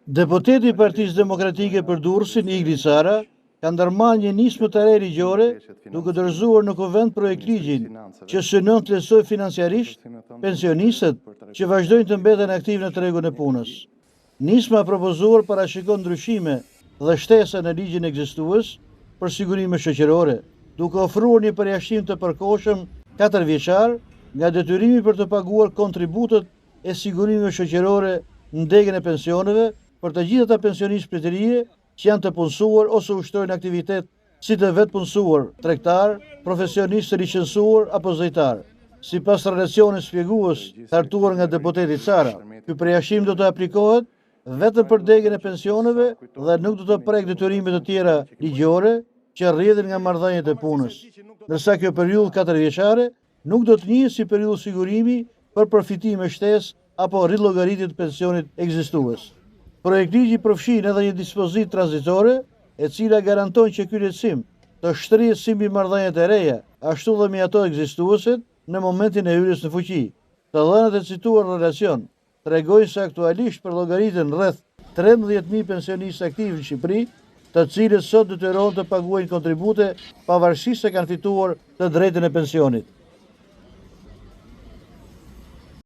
Deputeti i Partisë Demokratike për Durrësin, Igri Sara, ka ndërmarrë një nismë të re ligjore, duke dorëzuar në Kuvend projekt ligjin që synon të lehtësoj financiarisht pensionistët që vazhdojnë të mbeten aktiv në tregun e punës. Nisma propozuar parashikon ndryshime dhe shtesa në ligjin ekzistues për sigurime shoqërore, duke ofruar një përjashtim të përkohshëm 4 vjeçar nga detyrimi për të paguar kontributet e sigurimeve shoqërore në degën e pensioneve për të gjithë ata pensionistë pritërie që janë të punësuar ose ushtrojnë aktivitet si të vetë punësuar, tregtar, profesionist të licencuar apo zyrtar. Sipas relacionit shpjegues hartuar nga deputeti Sara, ky përjashtim do të aplikohet vetëm për degën e pensioneve dhe nuk do të prek detyrime të tjera ligjore që rrjedhin nga marrëdhëniet e punës, ndërsa kjo periudhë 4 vjeçare nuk do të njihet si periudhë sigurimi për përfitime shtesë apo rillogaritje të pensionit ekzistues. Projektligji përfshin edhe një dispozitë tranzitore e cila garanton që ky lehtësim të shtrihet si mbi marrëdhëniet e reja, ashtu dhe mbi ato ekzistuese në momentin e hyrjes në fuqi. Të dhënat e cituar në relacion tregojnë se aktualisht për llogaritën rreth 13.000 pensionistë aktiv në Shqipëri, të cilët sot detyrohen të paguajnë kontribute pavarësisht se kanë fituar të drejtën e pensionit.